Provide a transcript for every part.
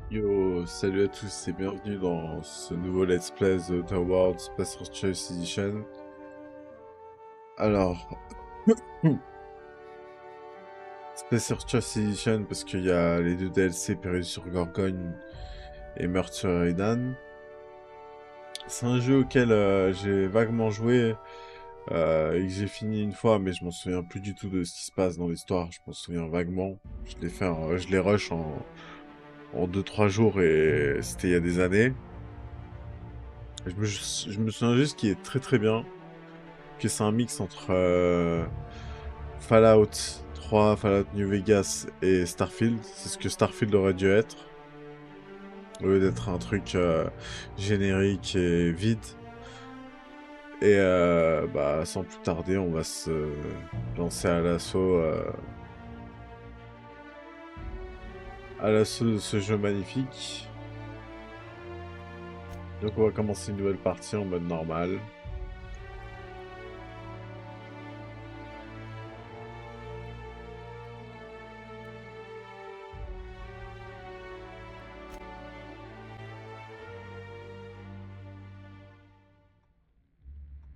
Yo, salut à tous et bienvenue dans ce nouveau Let's Play The Outer Worlds Space Choice Edition. Alors, Space Choice Edition parce qu'il y a les deux DLC Péril sur Gorgogne et Meurtre sur Eridan. C'est un jeu auquel j'ai vaguement joué et que j'ai fini une fois, mais je m'en souviens plus du tout de ce qui se passe dans l'histoire. Je m'en souviens vaguement. Je l'ai rush en 2-3 jours et c'était il y a des années. Je me souviens juste qu'il est très très bien. Que c'est un mix entre Fallout 3, Fallout New Vegas et Starfield. C'est ce que Starfield aurait dû être. Au lieu d'être un truc générique et vide. Et bah, sans plus tarder, on va se lancer à l'assaut de ce jeu magnifique. Donc on va commencer une nouvelle partie en mode normal.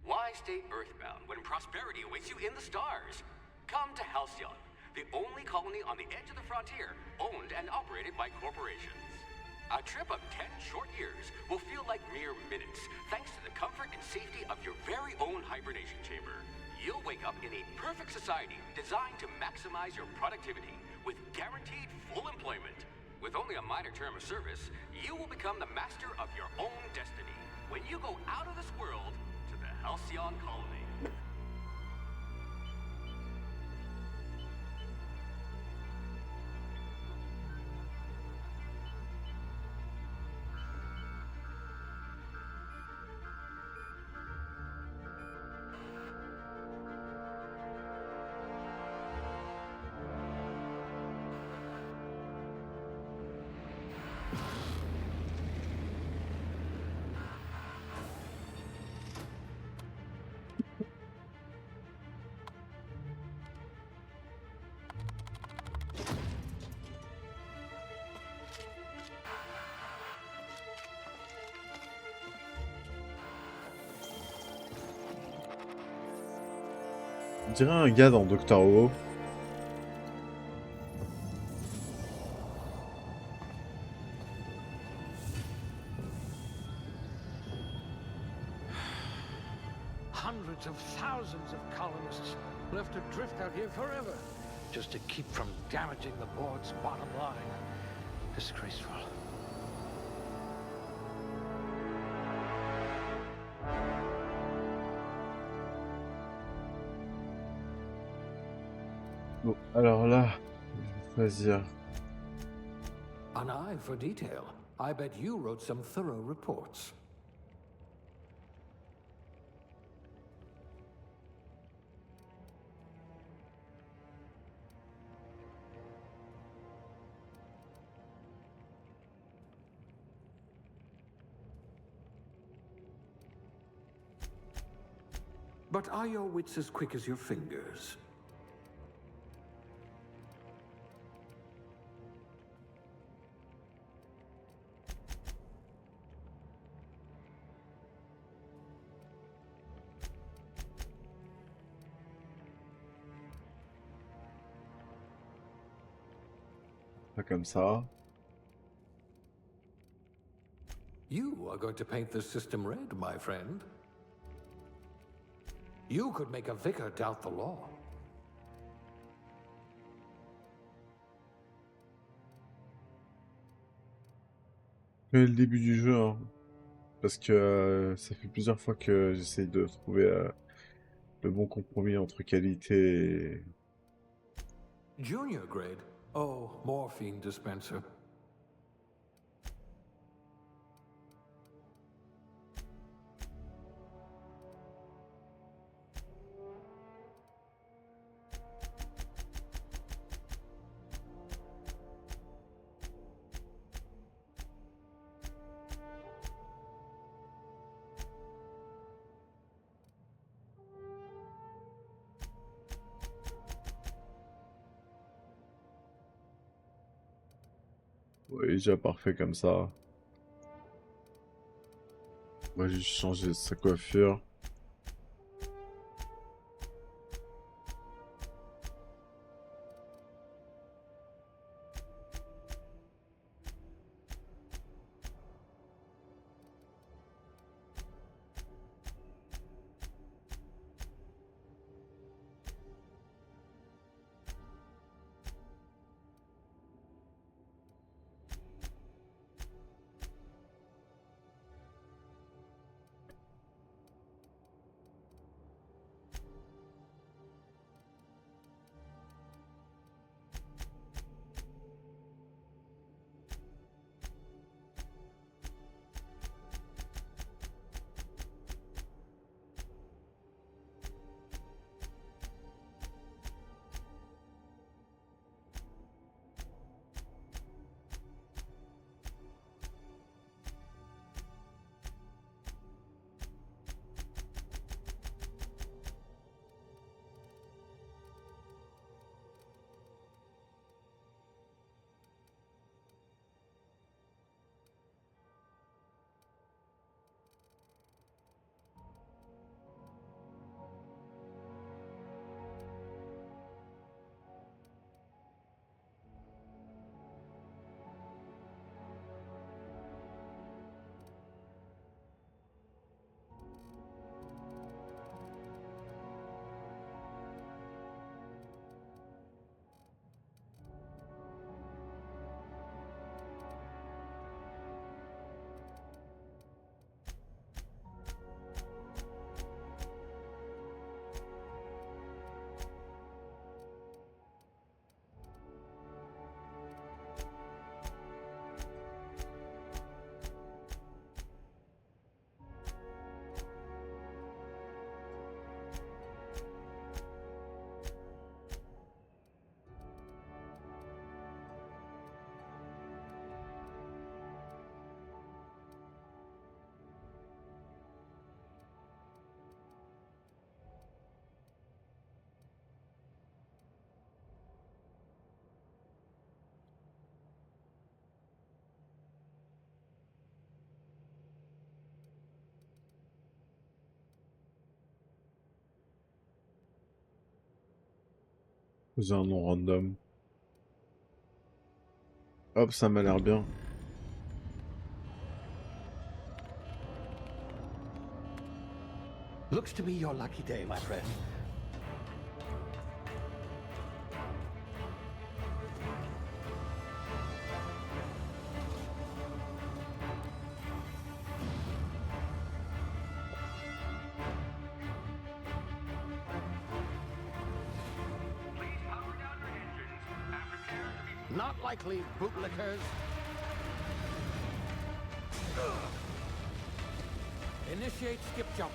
Why stay earthbound when prosperity awaits you in the stars? Come to Halcyon, the only colony on the edge of the frontier, owned and operated by corporations. A trip of 10 short years will feel like mere minutes, thanks to the comfort and safety of your very own hibernation chamber. You'll wake up in a perfect society designed to maximize your productivity, with guaranteed full employment. With only a minor term of service, you will become the master of your own destiny when you go out of this world to the Halcyon colony. On dirait un gars dans Doctor Who. Hundreds of thousands of colonists left adrift out here forever, just to keep from damaging the board's bottom line. Disgraceful. Bon, alors là, je vais choisir. An eye for detail. I bet you wrote some thorough reports. But are your wits as quick as your fingers? Pas comme ça. You are going to paint the system red, my friend. You could make a vicar doubt the law. Mais le début du jeu, hein. Parce que ça fait plusieurs fois que j'essaye de trouver le bon compromis entre qualité et... Junior grade? Oh, morphine dispenser. il est déjà parfait comme ça. On va juste changer sa coiffure. Faisais un nom random. Hop, ça m'a l'air bien. Looks to be your lucky day, my friend. Please power down your engines and prepare to be... Not likely, bootlickers. Initiate skip jump.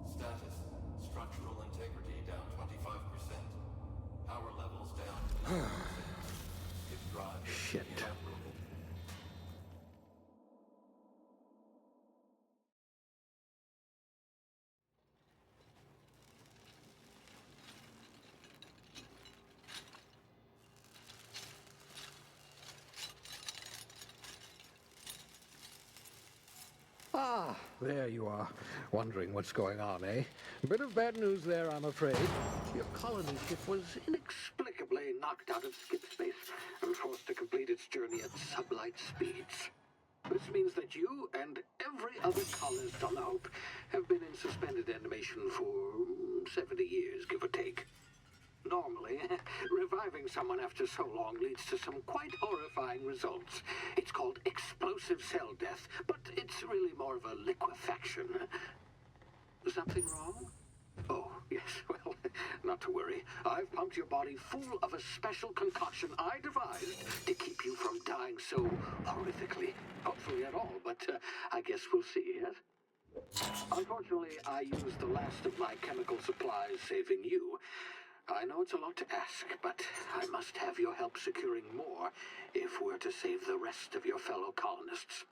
Status. Structural integrity down 25%. Power levels down 10%. If drive is Shit. inoperable. Ah, there you are. Wondering what's going on, eh? A bit of bad news there, I'm afraid. Your colony ship was inexplicably knocked out of skip space and forced to complete its journey at sublight speeds. This means that you and every other colonist on the Hope have been in suspended animation for 70 years, give or take. Normally, reviving someone after so long leads to some quite horrifying results. It's called explosive cell death, but it's really more of a liquefaction. Something wrong? Oh, yes, well, not to worry. I've pumped your body full of a special concoction I devised to keep you from dying so horrifically. Hopefully at all, but I guess we'll see, yes? Unfortunately, I used the last of my chemical supplies saving you. I know it's a lot to ask, but I must have your help securing more if we're to save the rest of your fellow colonists.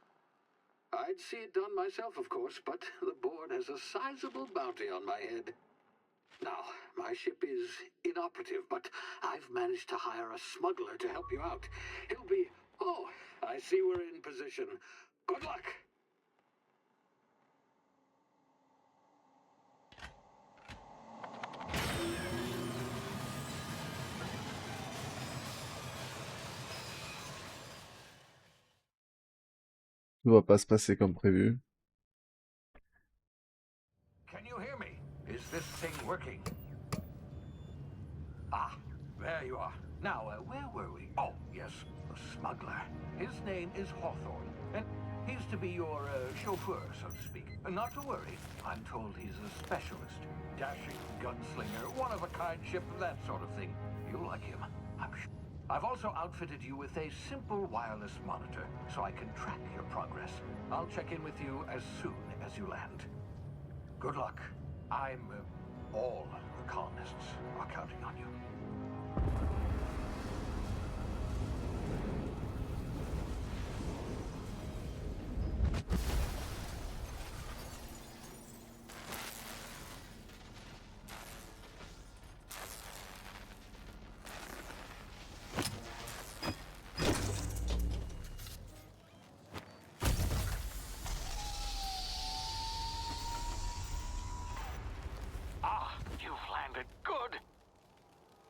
I'd see it done myself, of course, but the board has a sizable bounty on my head. Now, my ship is inoperative, but I've managed to hire a smuggler to help you out. He'll be... Oh, I see we're in position. Good luck! Tout va pas se passer comme prévu. Can you hear me? Is this thing working? Ah, there you are. Now, where were we? Oh, yes, the smuggler. His name is Hawthorne, and he's to be your chauffeur, so to speak. Not to worry, I'm told he's a specialist. Dashing gunslinger, one-of-a-kind ship, that sort of thing. You'll like him, I'm sure. I've also outfitted you with a simple wireless monitor, so I can track your progress. I'll check in with you as soon as you land. Good luck. All the colonists are counting on you.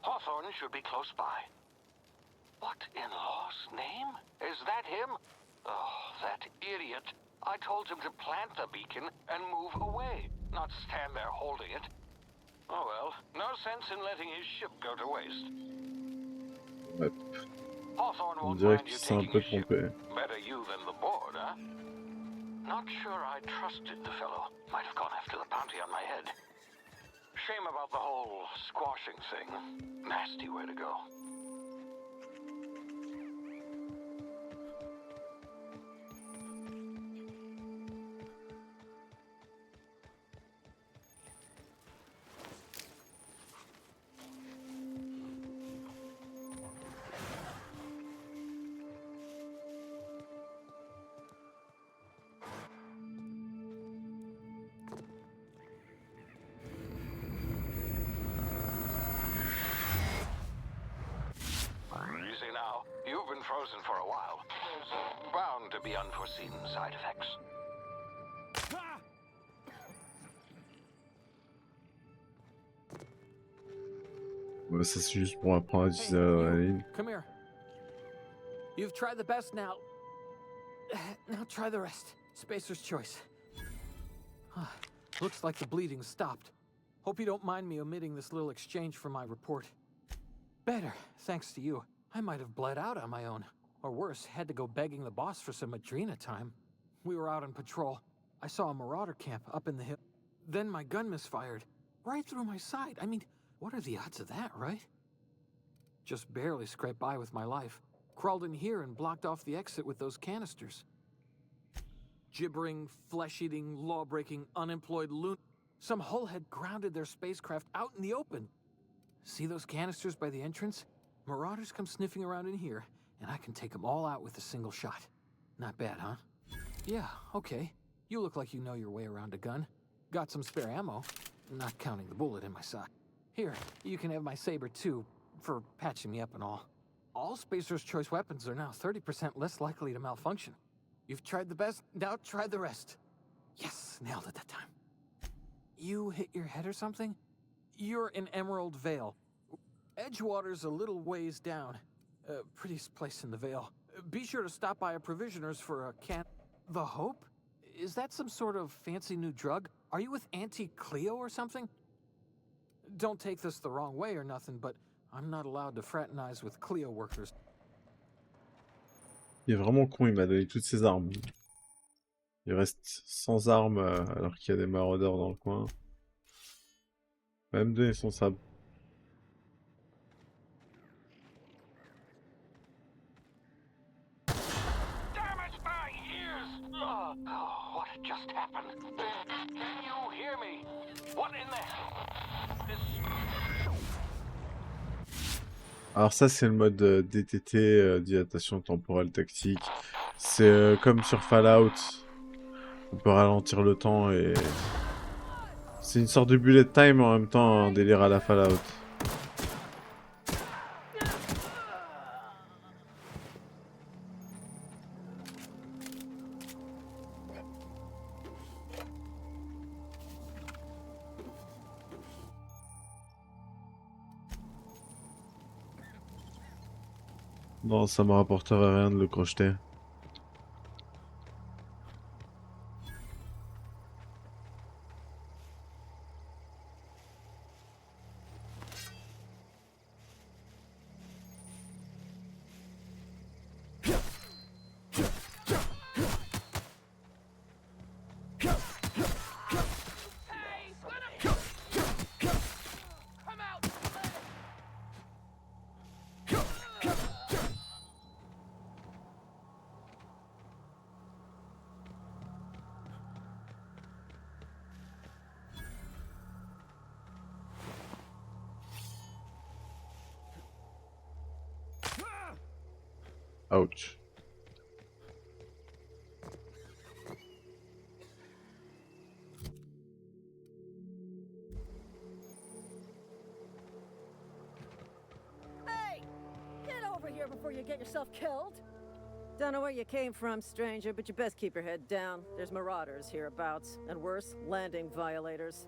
Hawthorne should be close by. What in law's name? Is that him? Oh, that idiot. I told him to plant the beacon and move away, not stand there holding it. Oh well, no sense in letting his ship go to waste. Ouais. Hawthorne On won't dirait mind qu'il you s'est un taking peu his ship. trompé. Better you than the board, huh? Not sure I trusted the fellow. Might have gone after the bounty on my head. Shame about the whole squashing thing. Nasty way to go. Easy now. You've been frozen for a while. There's bound to be unforeseen side effects. Ouais, ça c'est juste pour apprendre à utiliser l'adrénaline. Come here. You've tried the best now. Now try the rest. Spacer's choice. Looks like the bleeding stopped. Hope you don't mind me omitting this little exchange from my report. Better, thanks to you. I might have bled out on my own. Or worse, had to go begging the boss for some Adrena time. We were out on patrol. I saw a marauder camp up in the hill. Then my gun misfired. Right through my side. I mean, what are the odds of that, right? Just barely scraped by with my life. Crawled in here and blocked off the exit with those canisters. Gibbering, flesh-eating, law-breaking, unemployed loon. Some hull had grounded their spacecraft out in the open. See those canisters by the entrance? Marauders come sniffing around in here, and I can take them all out with a single shot. Not bad, huh? Yeah, okay. You look like you know your way around a gun. Got some spare ammo, not counting the bullet in my sock. Here, you can have my saber too, for patching me up and all. All Spacer's Choice weapons are now 30% less likely to malfunction. You've tried the best, now try the rest. Yes, nailed it that time. You hit your head or something? You're in Emerald Vale. Edgewater's a little ways down. Prettiest place in the Vale. Be sure to stop by a provisioner's for a can... The Hope? Is that some sort of fancy new drug? Are you with Auntie Cleo or something? Don't take this the wrong way or nothing, but I'm not allowed to fraternize with Cleo workers. Il est vraiment con, il m'a donné toutes ses armes. Il reste sans armes alors qu'il y a des maraudeurs dans le coin. Il va me donner son sabre. Damn it, my ears! Oh, what just happened? Can you hear me? What in the hell? This... Alors ça, c'est le mode DTT, dilatation temporelle tactique. C'est comme sur Fallout. On peut ralentir le temps et... C'est une sorte de bullet time en même temps, un délire à la Fallout. Non, ça me rapporterait rien de le crocheter. Ouch. Hey! Get over here before you get yourself killed! Don't know where you came from, stranger, but you best keep your head down. There's marauders hereabouts, and worse, landing violators.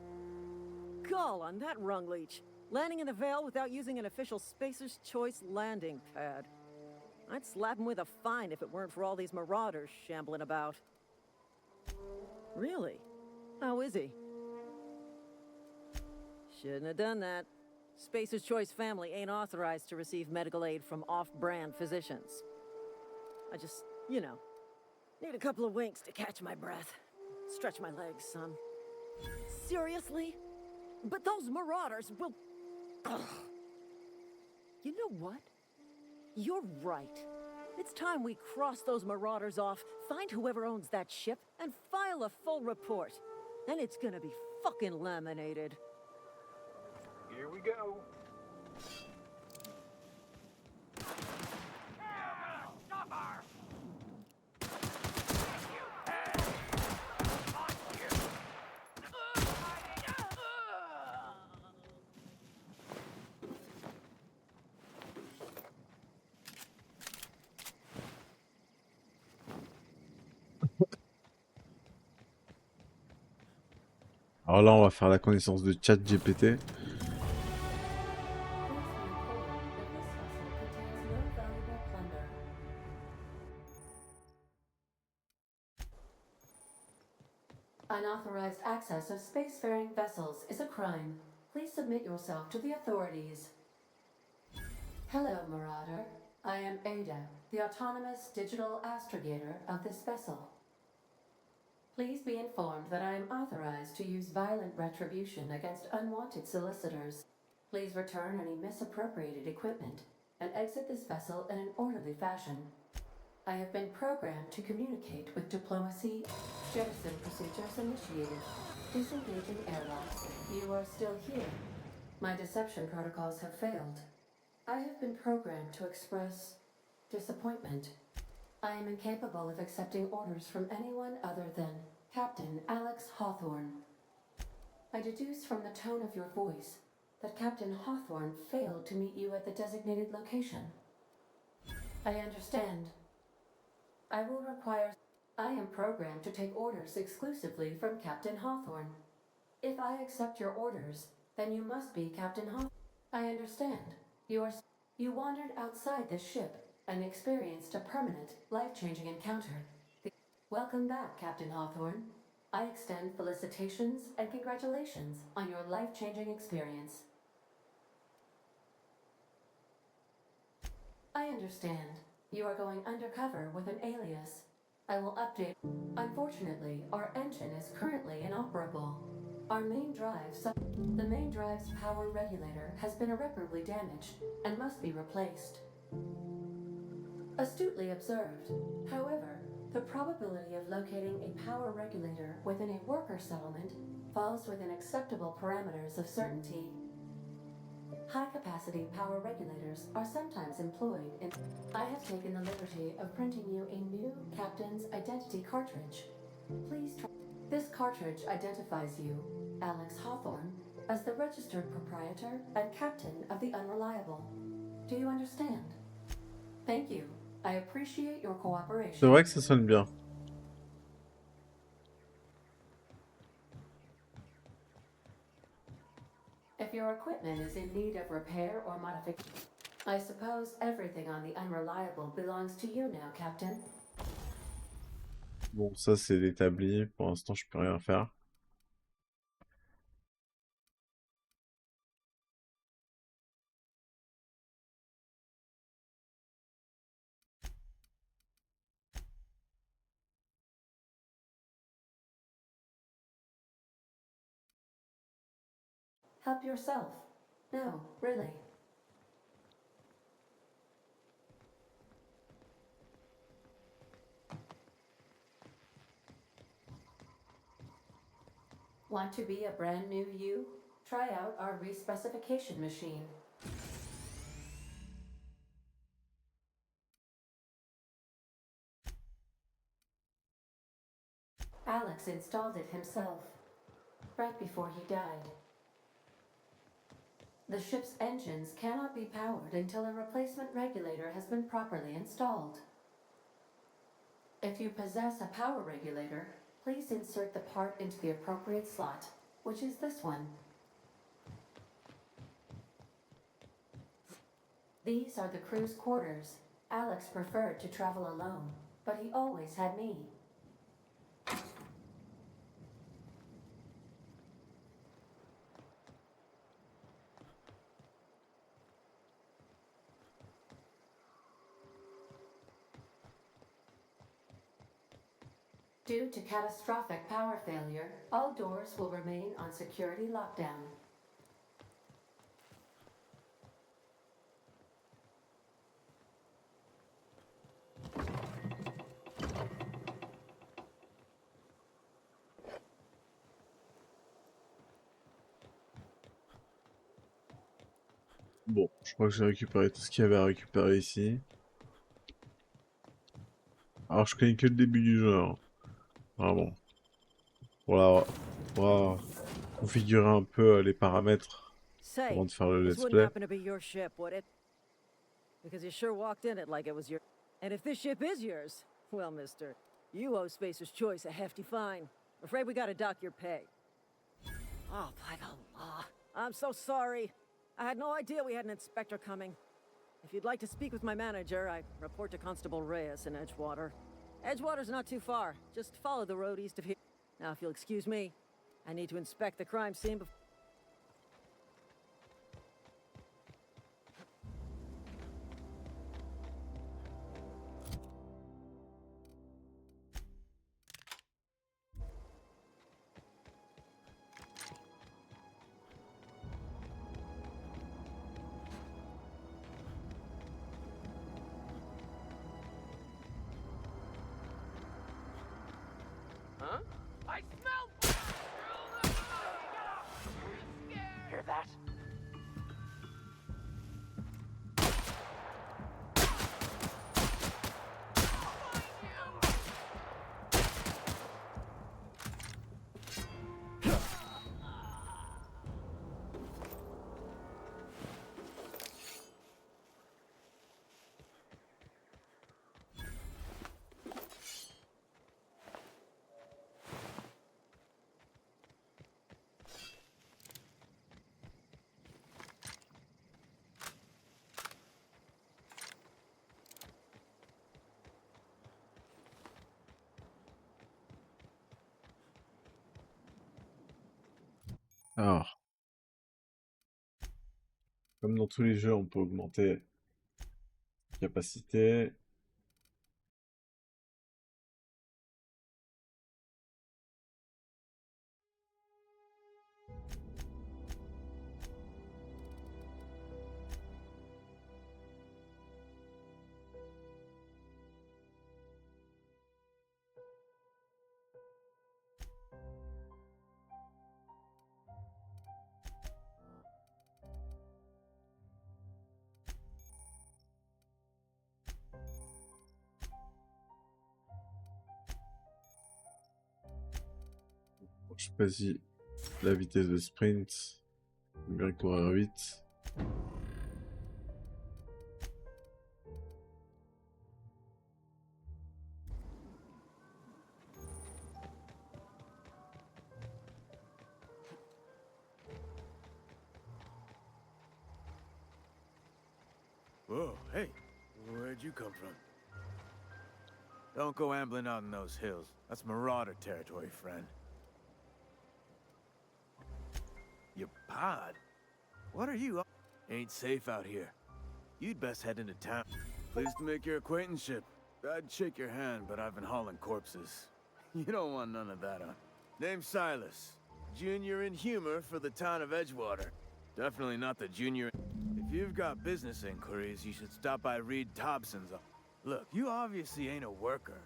Gall on that rung leech. Landing in the Vale without using an official Spacer's Choice landing pad. I'd slap him with a fine if it weren't for all these marauders shambling about. Really? How is he? Shouldn't have done that. Spacer's Choice family ain't authorized to receive medical aid from off-brand physicians. I just, you know, need a couple of winks to catch my breath. Stretch my legs, son. Seriously? But those marauders will... Ugh. You know what? You're right. It's time we cross those marauders off, find whoever owns that ship, and file a full report. Then it's gonna be fucking laminated. Here we go. Alors là, on va faire la connaissance de ChatGPT. Unauthorized access of spacefaring vessels is a crime. Please submit yourself to the authorities. Hello, Marauder. I am Ada, the autonomous digital astrogator of this vessel. Please be informed that I am authorized to use violent retribution against unwanted solicitors. Please return any misappropriated equipment and exit this vessel in an orderly fashion. I have been programmed to communicate with diplomacy. Jettison procedures initiated. Disengaging airlocks. You are still here. My deception protocols have failed. I have been programmed to express disappointment. I am incapable of accepting orders from anyone other than Captain Alex Hawthorne. I deduce from the tone of your voice that Captain Hawthorne failed to meet you at the designated location. I understand. I will require... I am programmed to take orders exclusively from Captain Hawthorne. If I accept your orders, then you must be Captain Hawthorne. I understand. You wandered outside this ship and experienced a permanent, life-changing encounter. Welcome back, Captain Hawthorne. I extend felicitations and congratulations on your life-changing experience. I understand. You are going undercover with an alias. I will update. Unfortunately, our engine is currently inoperable. Our main drive, the main drive's power regulator has been irreparably damaged and must be replaced. Astutely observed. However, the probability of locating a power regulator within a worker settlement falls within acceptable parameters of certainty. High-capacity power regulators are sometimes employed in... I have taken the liberty of printing you a new Captain's Identity cartridge. Please try... This cartridge identifies you, Alex Hawthorne, as the registered proprietor and captain of the Unreliable. Do you understand? Thank you. I appreciate your C'est cooperation. vrai que ça sonne bien. If your equipment is in need of repair or modification, I suppose everything on the Unreliable belongs to you now, Captain. Bon, ça c'est l'établi. Pour l'instant, je peux rien faire. Help yourself. No, really. Want to be a brand new you? Try out our respecification machine. Alex installed it himself, right before he died. The ship's engines cannot be powered until a replacement regulator has been properly installed. If you possess a power regulator, please insert the part into the appropriate slot, which is this one. These are the crew's quarters. Alex preferred to travel alone, but he always had me. Due to catastrophic power failure, all doors will remain on security lockdown. Bon, je crois que j'ai récupéré tout ce qu'il y avait à récupérer ici. Alors, je connais que le début du jeu, hein. Vraiment. Pour configurer un peu les paramètres Say, avant de faire le this let's wouldn't play. happen to be your ship, would it? Because you sure walked in it like it was your... And if this ship is yours, well, mister, you owe Spacer's Choice a hefty fine. Afraid we gotta dock your pay. Oh, by the law. I'm so sorry. I had no idea we had an inspector coming. If you'd like to speak with my manager, I report to Constable Reyes in Edgewater. Edgewater's not too far. Just follow the road east of here. Now, if you'll excuse me, I need to inspect the crime scene before... Huh? I smell... Hear that? Alors, comme dans tous les jeux, on peut augmenter la capacité. je choisis la vitesse de sprint. J'aime bien courir vite. Whoa, hey, where'd you come from? Don't go ambling out in those hills. That's Marauder territory, friend. Your pod? What are you up? Ain't safe out here. You'd best head into town. Pleased to make your acquaintanceship. I'd shake your hand, but I've been hauling corpses. You don't want none of that, huh? Name's Silas. Junior in humor for the town of Edgewater. Definitely not the junior. If you've got business inquiries, you should stop by Reed Thompson's. Look, you obviously ain't a worker.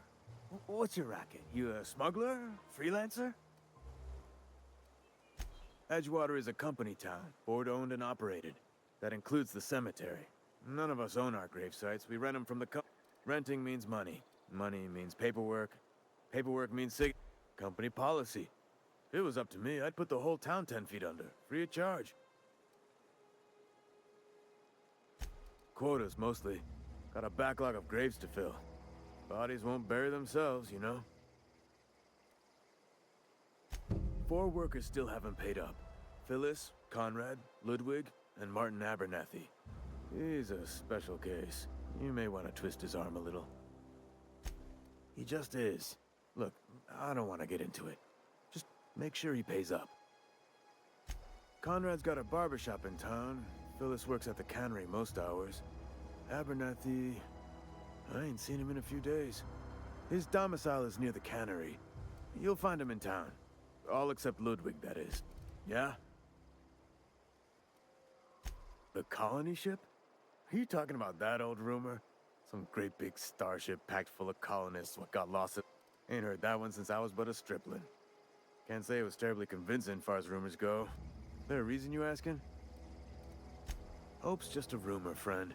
What's your racket? You a smuggler? Freelancer? Edgewater is a company town, board-owned and operated. That includes the cemetery. None of us own our grave sites. We rent them from the Renting means money. Money means paperwork. Paperwork means company policy. If it was up to me, I'd put the whole town 10 feet under, free of charge. Quotas, mostly. Got a backlog of graves to fill. Bodies won't bury themselves, you know? 4 workers still haven't paid up. Phyllis, Conrad, Ludwig, and Martin Abernathy. He's a special case. You may want to twist his arm a little. He just is. Look, I don't want to get into it. Just make sure he pays up. Conrad's got a barbershop in town. Phyllis works at the cannery most hours. Abernathy... I ain't seen him in a few days. His domicile is near the cannery. You'll find him in town. All except Ludwig, that is. Yeah? The colony ship? Are you talking about that old rumor? Some great big starship packed full of colonists what got lost at... Ain't heard that one since I was but a stripling. Can't say it was terribly convincing far as rumors go. There a reason you asking? Hope's just a rumor, friend.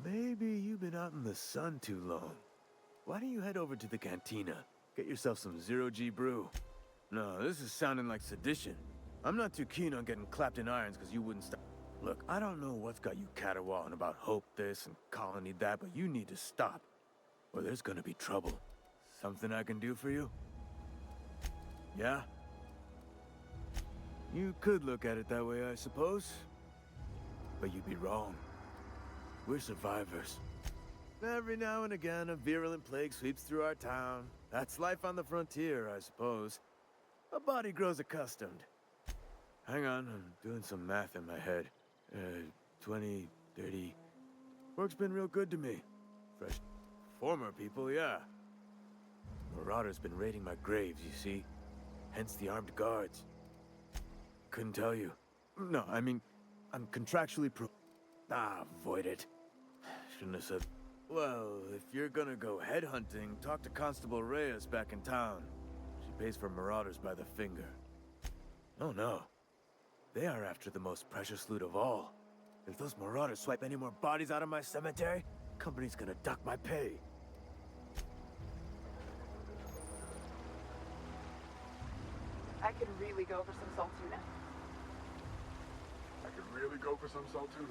Maybe you've been out in the sun too long. Why don't you head over to the cantina? Get yourself some zero-G brew. No, this is sounding like sedition. I'm not too keen on getting clapped in irons because you wouldn't stop. Look, I don't know what's got you caterwauling about Hope this and Colony that, but you need to stop. Or there's gonna be trouble. Something I can do for you? Yeah? You could look at it that way, I suppose. But you'd be wrong. We're survivors. Every now and again, a virulent plague sweeps through our town. That's life on the frontier, I suppose. A body grows accustomed. Hang on, I'm doing some math in my head. 20, 30... Work's been real good to me. Fresh... Former people, yeah. Marauder's been raiding my graves, you see. Hence the armed guards. Couldn't tell you. No, I mean, I'm contractually avoid it. Shouldn't have said... Well, if you're gonna go headhunting, talk to Constable Reyes back in town. She pays for marauders by the finger. Oh no. They are after the most precious loot of all. If those marauders swipe any more bodies out of my cemetery, company's gonna duck my pay. I could really go for some salt tuna. I could really go for some salt tuna.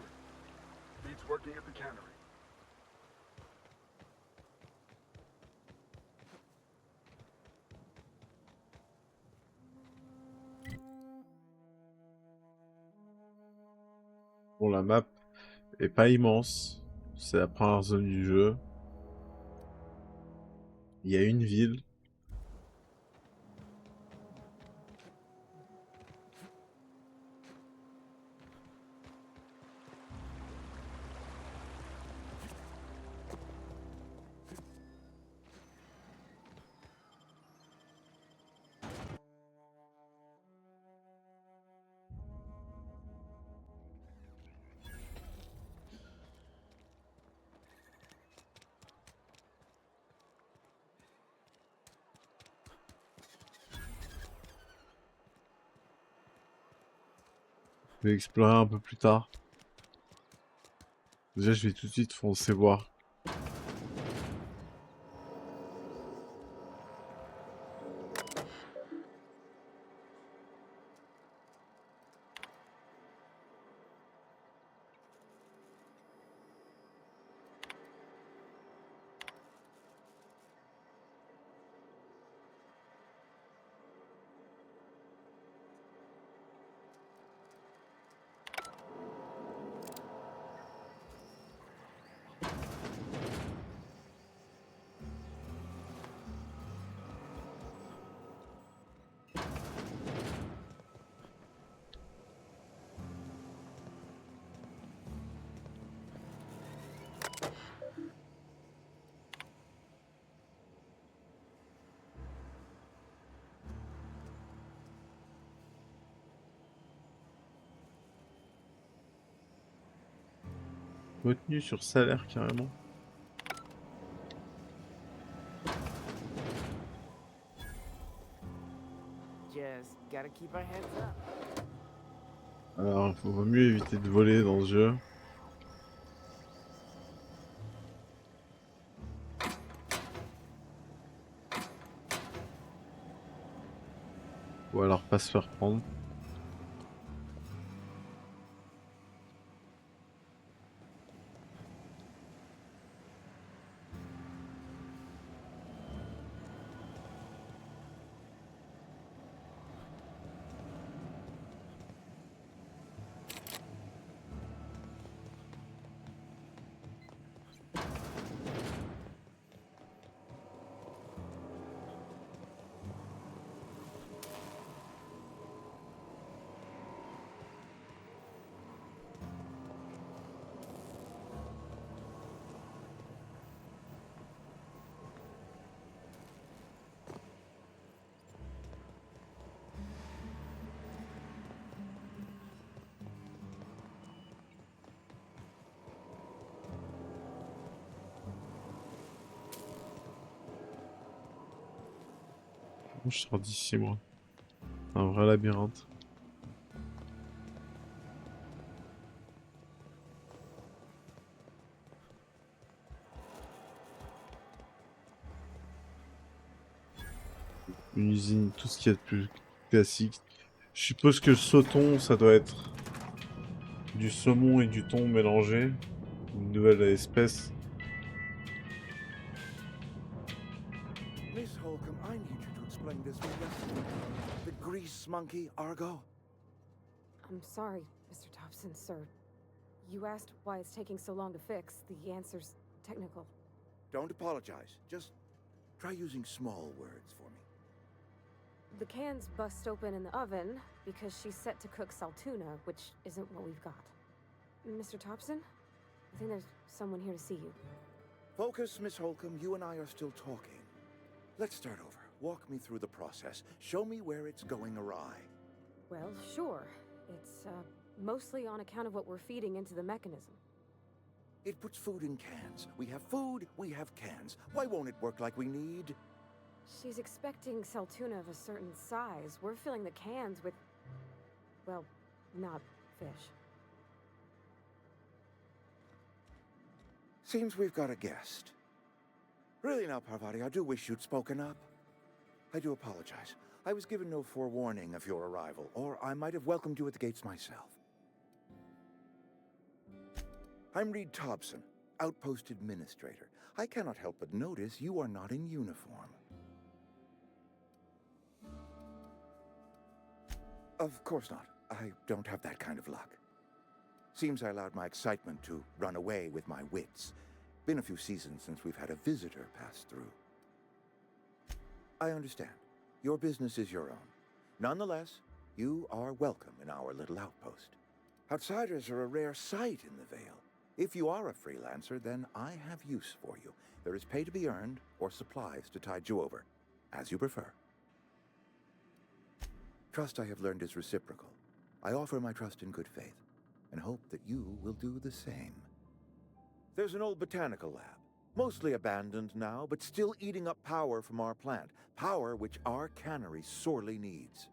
Beats working at the cannery. Bon, la map est pas immense. C'est la première zone du jeu. Il y a une ville. Je vais explorer un peu plus tard. Déjà, je vais tout de suite foncer voir. Retenue sur salaire carrément. Just gotta keep our heads up. Alors, il vaut mieux éviter de voler dans ce jeu. Ou alors pas se faire prendre. Je sors d'ici moi. Un vrai labyrinthe. Une usine, tout ce qu'il y a de plus classique. Je suppose que le sauton, ça doit être du saumon et du thon mélangés. Une nouvelle espèce. Miss Holcomb, I need you to explain this one yesterday. The grease monkey, Argo? I'm sorry, Mr. Thompson, sir. You asked why it's taking so long to fix. The answer's technical. Don't apologize. Just try using small words for me. The cans bust open in the oven because she's set to cook saltuna, which isn't what we've got. Mr. Thompson? I think there's someone here to see you. Focus, Miss Holcomb. You and I are still talking. Let's start over. Walk me through the process. Show me where it's going awry. Well, sure. It's, mostly on account of what we're feeding into the mechanism. It puts food in cans. We have food, we have cans. Why won't it work like we need? She's expecting saltuna of a certain size. We're filling the cans with, well, not fish. Seems we've got a guest. Really now, Parvati, I do wish you'd spoken up. I do apologize. I was given no forewarning of your arrival, or I might have welcomed you at the gates myself. I'm Reed Thompson, Outpost Administrator. I cannot help but notice you are not in uniform. Of course not. I don't have that kind of luck. Seems I allowed my excitement to run away with my wits. Been a few seasons since we've had a visitor pass through. I understand. Your business is your own. Nonetheless, you are welcome in our little outpost. Outsiders are a rare sight in the Vale. If you are a freelancer, then I have use for you. There is pay to be earned, or supplies to tide you over, as you prefer. Trust, I have learned, is reciprocal. I offer my trust in good faith, and hope that you will do the same. There's an old botanical lab, mostly abandoned now, but still eating up power from our plant, power which our cannery sorely needs.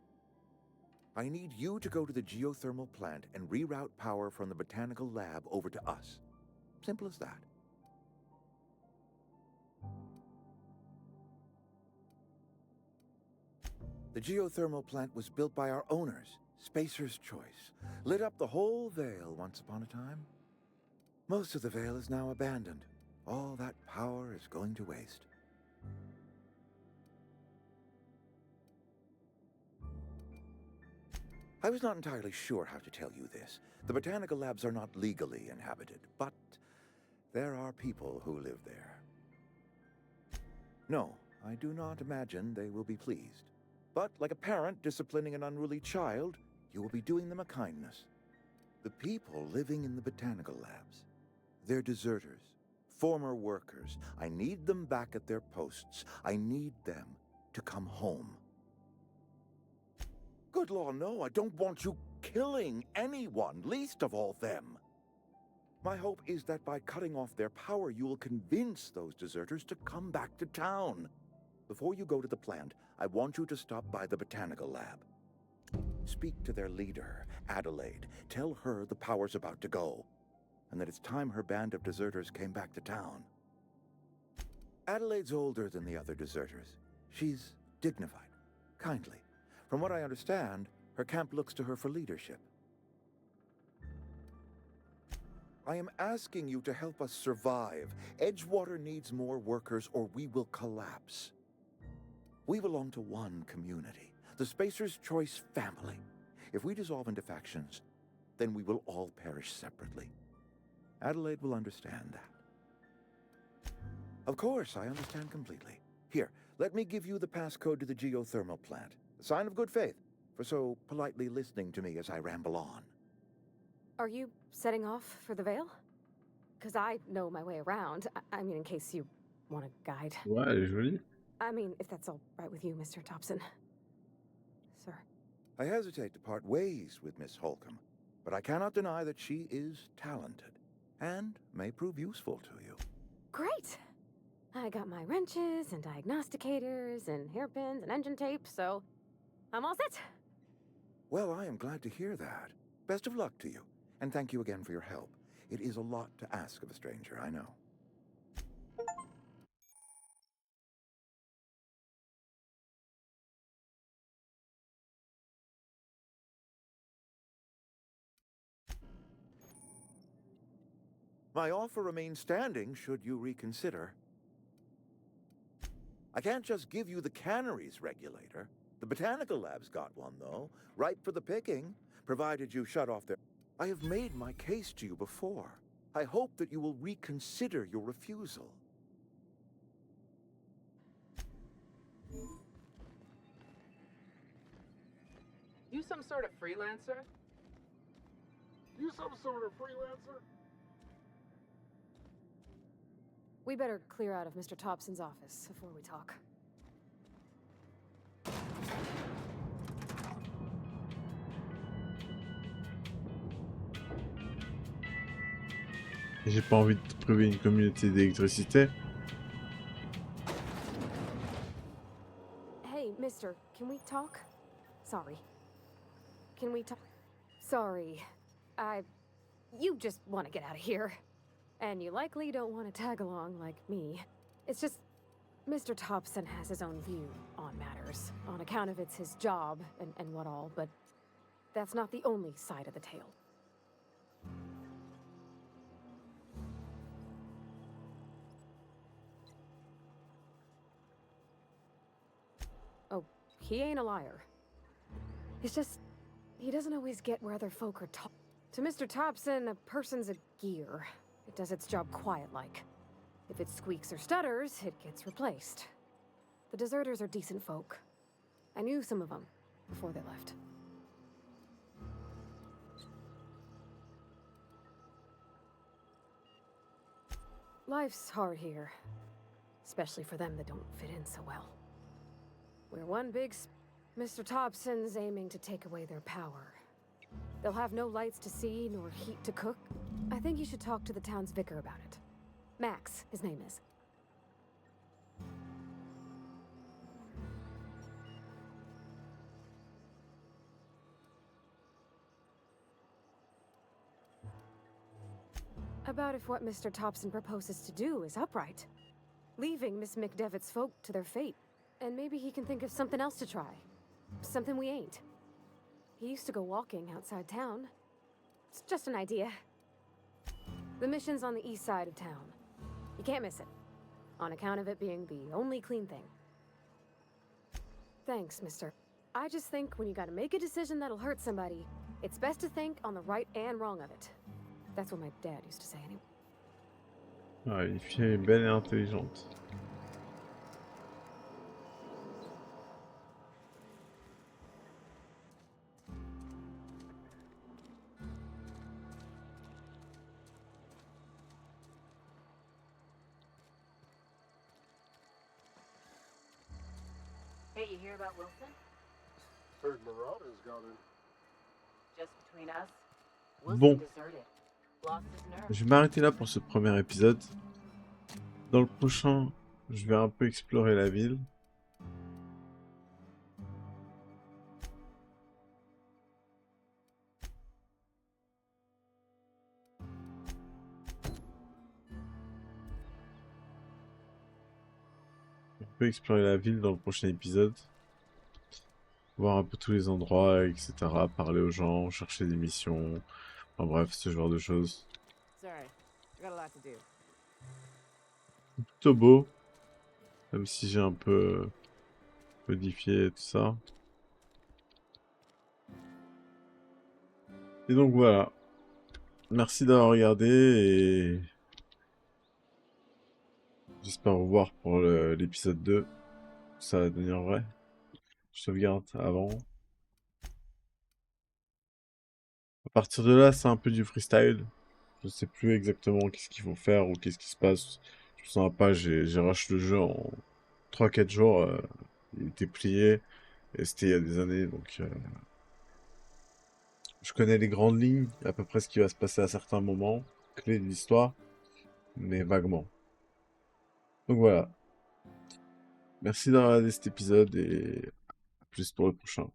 I need you to go to the geothermal plant and reroute power from the botanical lab over to us. Simple as that. The geothermal plant was built by our owners, Spacer's Choice. Lit up the whole Vale once upon a time. Most of the Vale is now abandoned. All that power is going to waste. I was not entirely sure how to tell you this. The botanical labs are not legally inhabited, but there are people who live there. No, I do not imagine they will be pleased. But like a parent disciplining an unruly child, you will be doing them a kindness. The people living in the botanical labs, they're deserters, former workers. I need them back at their posts. I need them to come home. Good law, no, I don't want you killing anyone, least of all them. My hope is that by cutting off their power, you will convince those deserters to come back to town. Before you go to the plant, I want you to stop by the botanical lab. Speak to their leader, Adelaide. Tell her the power's about to go, and that it's time her band of deserters came back to town. Adelaide's older than the other deserters. She's dignified, kindly. From what I understand, her camp looks to her for leadership. I am asking you to help us survive. Edgewater needs more workers or we will collapse. We belong to one community, the Spacer's Choice family. If we dissolve into factions, then we will all perish separately. Adelaide will understand that. Of course, I understand completely. Here, let me give you the passcode to the geothermal plant. A sign of good faith, for so politely listening to me as I ramble on. Are you setting off for the Vale? Because I know my way around. I mean, in case you want a guide. Ouais, elle est jolie. I mean, if that's all right with you, Mr. Thompson. Sir. I hesitate to part ways with Miss Holcomb, but I cannot deny that she is talented and may prove useful to you. Great! I got my wrenches and diagnosticators and hairpins and engine tape, so I'm all set. Well, I am glad to hear that. Best of luck to you, and thank you again for your help. It is a lot to ask of a stranger, I know. My offer remains standing should you reconsider. I can't just give you the cannery's regulator. The botanical lab's got one, though, ripe for the picking, provided you shut off their... I have made my case to you before. I hope that you will reconsider your refusal. You some sort of freelancer? You some sort of freelancer? We better clear out of Mr. Thompson's office before we talk. J'ai pas envie de priver une communauté d'électricité. Hey, mister, can we talk? Sorry. Can we talk? Sorry. You just want to get out of here. And you likely don't want to tag along like me. It's just, Mr. Thompson has his own view on matters, on account of it's his job and what all, but that's not the only side of the tale. Oh, he ain't a liar. It's just, he doesn't always get where other folk are talking. To Mr. Thompson, a person's a gear. It does its job quiet-like. If it squeaks or stutters, it gets replaced. The deserters are decent folk. I knew some of them before they left. Life's hard here, especially for them that don't fit in so well. We're one big Mr. Thompson's aiming to take away their power. They'll have no lights to see, nor heat to cook. I think you should talk to the town's vicar about it. Max, his name is. About if what Mr. Thompson proposes to do is upright. Leaving Miss McDevitt's folk to their fate. And maybe he can think of something else to try. Something we ain't. He used to go walking outside town. It's just an idea. The mission's on the east side of town. You can't miss it. On account of it being the only clean thing. Thanks, mister. I just think when you gotta make a decision that'll hurt somebody, it's best to think on the right and wrong of it. That's what my dad used to say anyway. Ah, une fille belle et intelligente. Hey, you hear about Wilson? Heard Marauders got in. Just between us, Bon. Wilson deserted. Je vais m'arrêter là pour ce premier épisode. Dans le prochain, je vais un peu explorer la ville. On peut explorer la ville dans le prochain épisode. Voir un peu tous les endroits, etc. Parler aux gens, chercher des missions. Enfin bref, ce genre de choses. Sorry, I got a lot to do. Plutôt beau. Même si j'ai un peu modifié tout ça. Et donc voilà. Merci d'avoir regardé et j'espère vous voir pour l'épisode 2. Ça va devenir vrai. Je sauvegarde avant. À partir de là, c'est un peu du freestyle. Je sais plus exactement qu'est-ce qu'il faut faire ou qu'est-ce qui se passe. Je me sens pas, j'ai rush le jeu en 3-4 jours. Il était plié. Et c'était il y a des années, donc je connais les grandes lignes, à peu près ce qui va se passer à certains moments, clés de l'histoire, mais vaguement. Donc voilà. Merci d'avoir regardé cet épisode et à plus pour le prochain.